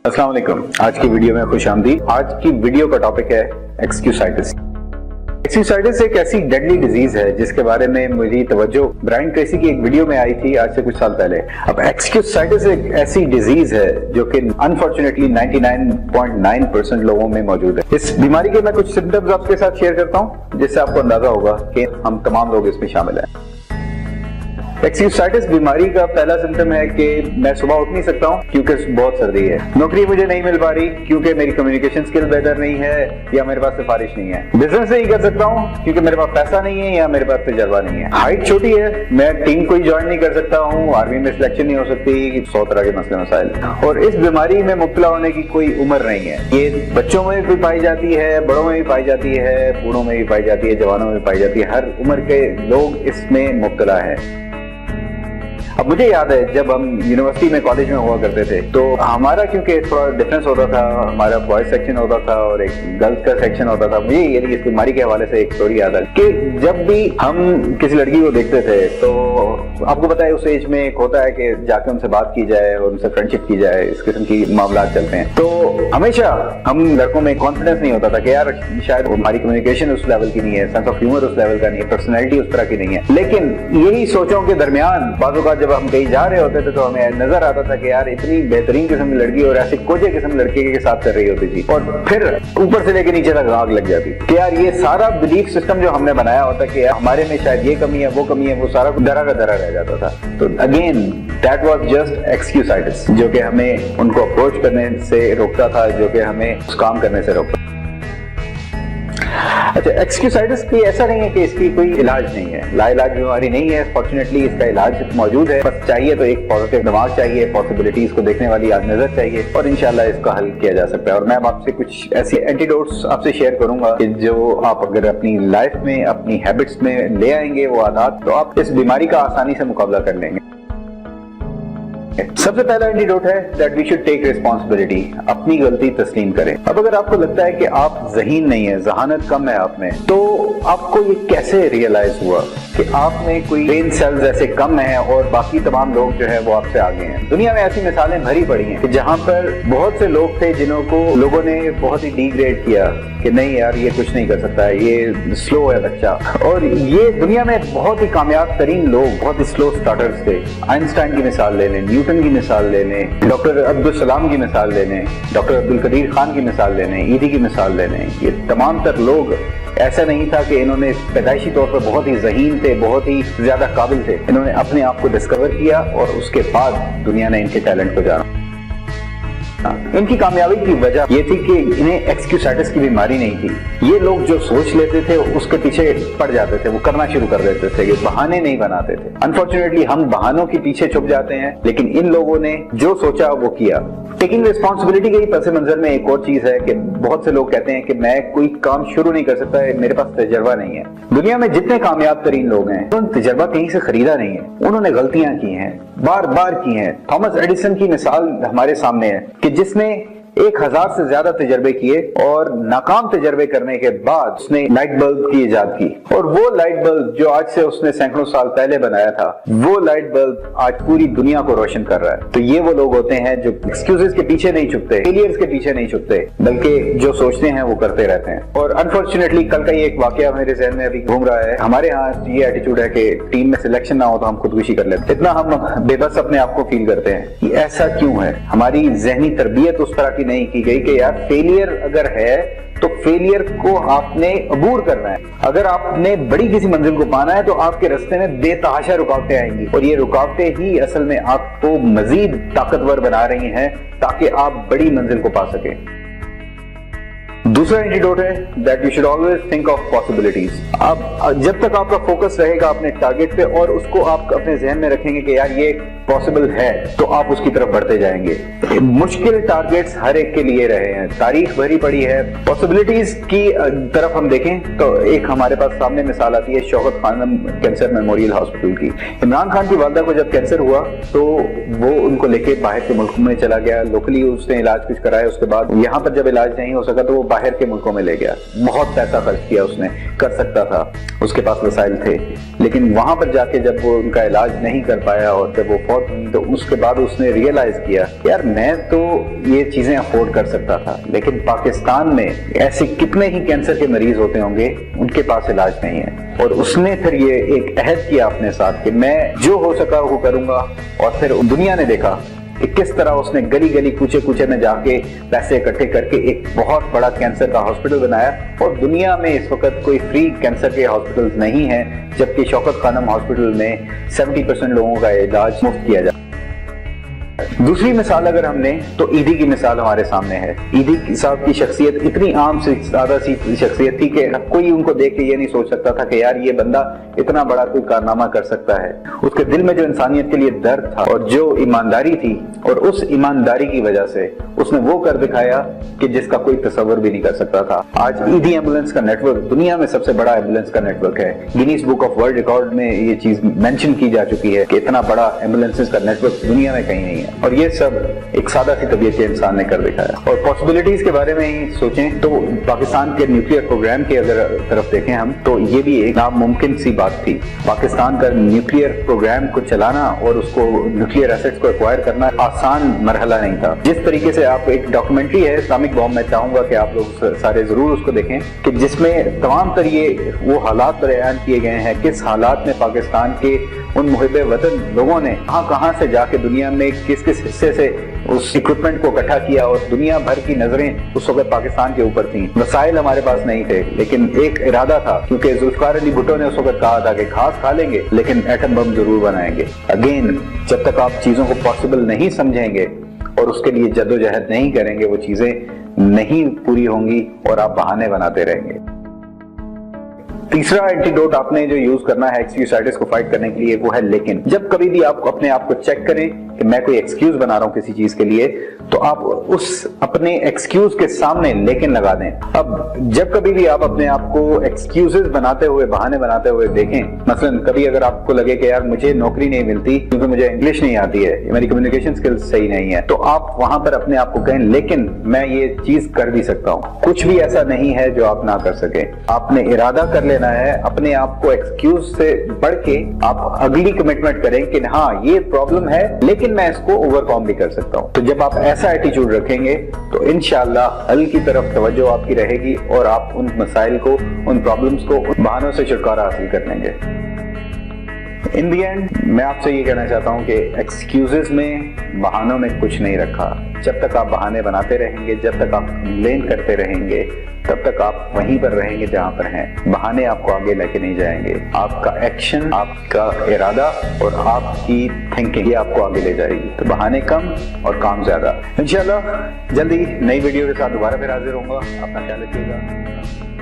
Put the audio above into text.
अस्सलाम वालेकुम। आज की वीडियो में खुश आमदीद। आज की वीडियो का टॉपिक है एक्सक्यूसाइटिस। एक्सक्यूसाइटिस एक ऐसी डेडली डिजीज है जिसके बारे में मेरी तवज्जो ब्रायन ट्रेसी की एक वीडियो में आई थी आज से कुछ साल पहले। अब एक्सक्यूसाइटिस एक ऐसी डिजीज है जो कि अनफॉर्चुनेटली 99.9% लोगों में मौजूद है। इस बीमारी के मैं कुछ सिम्टम्स आपके साथ शेयर करता हूँ जिससे आपको अंदाजा होगा कि हम तमाम लोग इसमें शामिल हैं। एक्सक्यूसाइटिस बीमारी का पहला सिम्टम है कि मैं सुबह उठ नहीं सकता हूँ क्योंकि बहुत सर्दी है। नौकरी मुझे नहीं मिल पा रही क्योंकि मेरी कम्युनिकेशन स्किल बेहतर नहीं है या मेरे पास सिफारिश नहीं है। बिजनेस नहीं कर सकता हूँ क्योंकि मेरे पास पैसा नहीं है या मेरे पास तजर्बा नहीं है। हाइट छोटी है, मैं टीम कोई ज्वाइन नहीं कर सकता हूँ, आर्मी में सिलेक्शन नहीं हो सकती, 100 तरह के मसले मसाइल। और इस बीमारी में मुब्तला होने की कोई उम्र नहीं है। ये बच्चों में भी पाई जाती है, बड़ों में भी पाई जाती है, बूढ़ों में भी पाई जाती है, जवानों में भी पाई जाती है। हर उम्र के लोग इसमें मुब्तला है। अब मुझे याद है जब हम यूनिवर्सिटी में कॉलेज में हुआ करते थे तो हमारा क्योंकि थोड़ा डिफरेंस होता था, हमारा बॉयज सेक्शन होता था और एक गर्ल्स का सेक्शन होता था। मुझे यानी इस बीमारी के हवाले से एक स्टोरी याद है कि जब भी हम किसी लड़की को देखते थे तो आपको पता है उस एज में एक होता है कि जाके उनसे बात की जाए और उनसे फ्रेंडशिप की जाए, इस किस्म की मामला चलते हैं। तो हमेशा हम लड़कों में कॉन्फिडेंस नहीं होता था कि यार शायद हमारी कम्युनिकेशन उस लेवल की नहीं है, सेंस ऑफ ह्यूमर उस लेवल का नहीं है, पर्सनैलिटी उस तरह की नहीं है। लेकिन यही सोचों के दरमियान बाज़ औक़ात जब हम कहीं जा रहे होते थे तो हमें नजर आता था कि यार इतनी बेहतरीन किस्म की लड़की और ऐसे कोजे किस्म लड़के के साथ कर रही होती थी और फिर ऊपर से लेकर नीचे तक आग लग जाती कि यार ये सारा बिलीफ सिस्टम जो हमने बनाया होता कि हमारे में शायद ये कमी है, वो कमी है, वो सारा दरा का दरा रह जाता था। तो again that was just excusitis जो कि हमें उनको अप्रोच करने से रोकता था, जो कि हमें उस काम करने से रोकता। अच्छा, एक्सक्यूसाइटिस की ऐसा नहीं है कि इसकी कोई इलाज नहीं है, लाइलाज बीमारी नहीं है। फॉर्चुनेटली इसका इलाज मौजूद है, बस चाहिए तो एक पॉजिटिव दिमाग चाहिए, पॉसिबिलिटीज को देखने वाली नजर चाहिए और इंशाल्लाह इसका हल किया जा सकता है। और मैं आपसे कुछ ऐसे एंटीडोट्स आपसे शेयर करूंगा कि जो आप अगर अपनी लाइफ में, अपनी हैबिट्स में ले आएंगे वो आदत, तो आप इस बीमारी का आसानी से मुकाबला कर लेंगे। सबसे पहला एंटीडोट है that we should take responsibility, अपनी गलती तस्लीम करें। अब अगर आपको लगता है कि आप ज़हीन नहीं है, जहानत कम है आप में, तो आपको ये कैसे रियलाइज हुआ कि आप में कोई ब्रेन सेल्स ऐसे कम है और बाकी तमाम लोग जो है वो आपसे आगे हैं। दुनिया में ऐसी मिसालें भरी पड़ी हैं कि जहां पर बहुत से लोग थे जिन्हों को लोगों ने बहुत ही डिग्रेड किया कि नहीं यार ये कुछ नहीं कर सकता है, ये स्लो है बच्चा। और ये दुनिया में बहुत ही कामयाब तरीन लोग बहुत ही स्लो स्टार्टर्स थे। आइंस्टाइन की मिसाल ले लें, न्यूटन की मिसाल ले लें, डॉक्टर अब्दुल सलाम की मिसाल ले लें, डॉक्टर अब्दुल कदीर खान की मिसाल ले लें, ईदी की मिसाल ले लें। ये तमाम तर लोग, ऐसा नहीं था कि इन्होंने पैदाइशी तौर पर बहुत ही ज़हीन थे, बहुत ही ज्यादा काबिल थे। इन्होंने अपने आप को डिस्कवर किया और उसके बाद दुनिया ने इनके टैलेंट को जाना। इनकी कामयाबी की वजह ये थी कि इन्हें एक्सक्यूसाइटिस की बीमारी नहीं थी। ये लोग जो सोच लेते थे उसके पीछे पड़ जाते थे, वो करना शुरू कर देते थे, ये बहाने नहीं बनाते थे। अनफॉर्चुनेटली हम बहानों के पीछे छुप जाते हैं, लेकिन इन लोगों ने जो सोचा वो किया। टेकिंग रिस्पॉन्सिबिलिटी के पस मंजर में एक और चीज है कि बहुत से लोग कहते हैं कि मैं कोई काम शुरू नहीं कर सकता है, मेरे पास तजर्बा नहीं है। दुनिया में जितने कामयाब तरीन लोग हैं उन्होंने तजर्बा कहीं से खरीदा नहीं है, उन्होंने गलतियां की हैं, बार बार की हैं। थॉमस एडिसन की मिसाल हमारे सामने है कि जिसने 1000 से ज्यादा तजर्बे किए और नाकाम तजर्बे करने के बाद उसने लाइट बल्ब की इजाद की। और वो लाइट बल्ब जो आज से उसने सैकड़ों साल पहले बनाया था, वो लाइट बल्ब आज पूरी दुनिया को रोशन कर रहा है। तो ये वो लोग होते हैं जो एक्सक्यूजेस के पीछे नहीं छुपते, फेलियर्स के पीछे नहीं छुपते, बल्कि जो सोचते हैं वो करते रहते हैं। और अनफॉर्चुनेटली कल का ये एक वाकया मेरे जहन में अभी घूम रहा है। हमारे यहाँ ये एटीट्यूड है कि टीम में सिलेक्शन ना हो तो हम खुदकुशी कर लेते हैं। इतना हम बेबस अपने आप को फील करते हैं कि ऐसा क्यों है। हमारी जहनी तरबियत उस तरह की नहीं की गई कि यार फेलियर अगर है तो फेलियर को आपने अबूर करना है। अगर आपने बड़ी किसी मंजिल को पाना है तो आपके रास्ते में बेतहाशा रुकावटें आएंगी और ये रुकावटें ही असल में आपको मजीद ताकतवर बना रही हैं ताकि आप बड़ी मंजिल को पा सकें। दूसरा एंटीडोट है that you should always think of possibilities. अब जब तक आपका फोकस रहेगा अपने टारगेट पे और उसको आप अपने जहन में रखेंगे कि यार ये पॉसिबल है, तो आप उसकी तरफ बढ़ते जाएंगे। मुश्किल टारगेट्स हर एक के लिए रहे हैं, तारीख भरी पड़ी है। पॉसिबिलिटीज की तरफ हम देखें तो एक हमारे पास सामने मिसाल आती है Shaukat Khanum cancer memorial hospital की। इमरान खान की वालदा को जब कैंसर हुआ तो वो उनको लेके बाहर के मुल्क में चला गया, लोकली उसने इलाज कुछ कराया, उसके बाद यहाँ पर जब इलाज नहीं हो सका तो वो बाहर के मुल्कों में ले गया, बहुत पैसा खर्च किया उसने, कर सकता था, उसके पास वसाइल थे, लेकिन वहां पर जाके जब वो उनका इलाज नहीं कर पाया और जब वो फौत हुई तो उसके बाद उसने रियलाइज किया यार मैं तो ये चीजें अफोर्ड कर सकता था, लेकिन पाकिस्तान में ऐसे कितने ही कैंसर के मरीज होते होंगे उनके पास इलाज नहीं है। और उसने फिर ये एक अहद किया अपने साथ कि मैं जो हो सका वो करूंगा, और फिर दुनिया ने देखा कि किस तरह उसने गली गली कूचे कूचे में जाके पैसे इकट्ठे करके एक बहुत बड़ा कैंसर का हॉस्पिटल बनाया। और दुनिया में इस वक्त कोई फ्री कैंसर के हॉस्पिटल्स नहीं है, जबकि शौकत खानम हॉस्पिटल में 70% लोगों का इलाज मुफ्त किया जाता है। दूसरी मिसाल अगर हमने तो ईदी की मिसाल हमारे सामने है। ईदी साहब की शख्सियत इतनी आम सी सादा सी शख्सियत थी कि कोई उनको देख के ये नहीं सोच सकता था कि यार ये बंदा इतना बड़ा कोई कारनामा कर सकता है। उसके दिल में जो इंसानियत के लिए दर्द था और जो ईमानदारी थी, और उस ईमानदारी की वजह से उसने वो कर दिखाया कि जिसका कोई तस्वर भी नहीं कर सकता था। आज ईदी एम्बुलेंस का नेटवर्क दुनिया में सबसे बड़ा एम्बुलेंस का नेटवर्क है। Guinness book of world record में ये चीज मेंशन की जा चुकी है कि इतना बड़ा एम्बुलेंसेस का नेटवर्क दुनिया में कहीं नहीं है, और ये सब एक सादा सी तबीयत के इंसान ने कर दिखाया। और पॉसिबिलिटीज के बारे में ही सोचें तो पाकिस्तान के न्यूक्लियर प्रोग्राम की अगर तरफ देखें हम, तो ये भी एक नामुमकिन सी बात थी। पाकिस्तान का न्यूक्लियर प्रोग्राम को चलाना और उसको न्यूक्लियर एसेट्स को एक्वायर करना आसान मरहला नहीं था। जिस तरीके से आप एक डॉक्यूमेंट्री है इस्लामिक बॉम्ब, मैं चाहूंगा कि आप लोग सारे जरूर उसको देखें, कि जिसमें तमाम तरीके वो हालात बयान किए गए हैं, किस हालात में पाकिस्तान के उन मुहिब्बे वतन लोगों ने कहां से जाके दुनिया में किस किस हिस्से से उस इक्विपमेंट को इकट्ठा किया, और दुनिया भर की नजरें उस वक्त पाकिस्तान के ऊपर थी। वसाइल हमारे पास नहीं थे, लेकिन एक इरादा था, क्योंकि जुल्फिकार अली भुट्टो ने उस वक्त कहा था कि घास खा लेंगे लेकिन एटम बम जरूर बनाएंगे। अगेन, जब तक आप चीजों को पॉसिबल नहीं समझेंगे और उसके लिए जद्दोजहद नहीं करेंगे, वो चीजें नहीं पूरी होंगी और आप बहाने बनाते रहेंगे। तीसरा एंटीडोट आपने जो यूज करना है एक्सक्यूसाइटिस को फाइट करने के लिए, वो है लेकिन। जब कभी भी आप अपने आप को चेक करें कि मैं कोई एक्सक्यूज बना रहा हूं किसी चीज के लिए, तो आप उस अपने एक्सक्यूज के सामने लेकिन लगा दें। अब जब कभी भी आप अपने आप को एक्सक्यूजेस बनाते हुए, बहाने बनाते हुए देखें, मसलन कभी अगर आपको लगे कि यार मुझे नौकरी नहीं मिलती क्योंकि मुझे इंग्लिश नहीं आती है, मेरी कम्युनिकेशन स्किल्स सही नहीं है, तो आप वहां पर अपने आप को कहें लेकिन मैं ये चीज कर भी सकता हूं। कुछ भी ऐसा नहीं है जो आप ना कर सके। आपने इरादा कर लेना है, अपने आप को एक्सक्यूज से बढ़ के आप अगली कमिटमेंट करें कि हाँ ये प्रॉब्लम है लेकिन मैं इसको ओवरकम भी कर सकता हूं। तो जब आप ऐसा एटीट्यूड रखेंगे तो इंशाअल्लाह हल की तरफ तवज्जो आपकी रहेगी और आप उन मसाइल को, उन प्रॉब्लम्स को, उन बहानों से छुटकारा हासिल कर लेंगे। इन दी एंड मैं आपसे ये कहना चाहता हूं कि एक्सक्यूजेस में, बहानों में कुछ नहीं रखा। जब तक आप बहाने बनाते रहेंगे, जब तक आप कंप्लेन करते रहेंगे, तब तक आप वहीं पर रहेंगे जहां पर हैं। बहाने आपको आगे लेके नहीं जाएंगे। आपका एक्शन, आपका इरादा और आपकी थिंकिंग, ये आपको आगे ले जाएगी। तो बहाने कम और काम ज्यादा। इंशाल्लाह जल्दी नई वीडियो के साथ दोबारा फिर हाजिर होऊंगा। अपना ख्याल रखिएगा।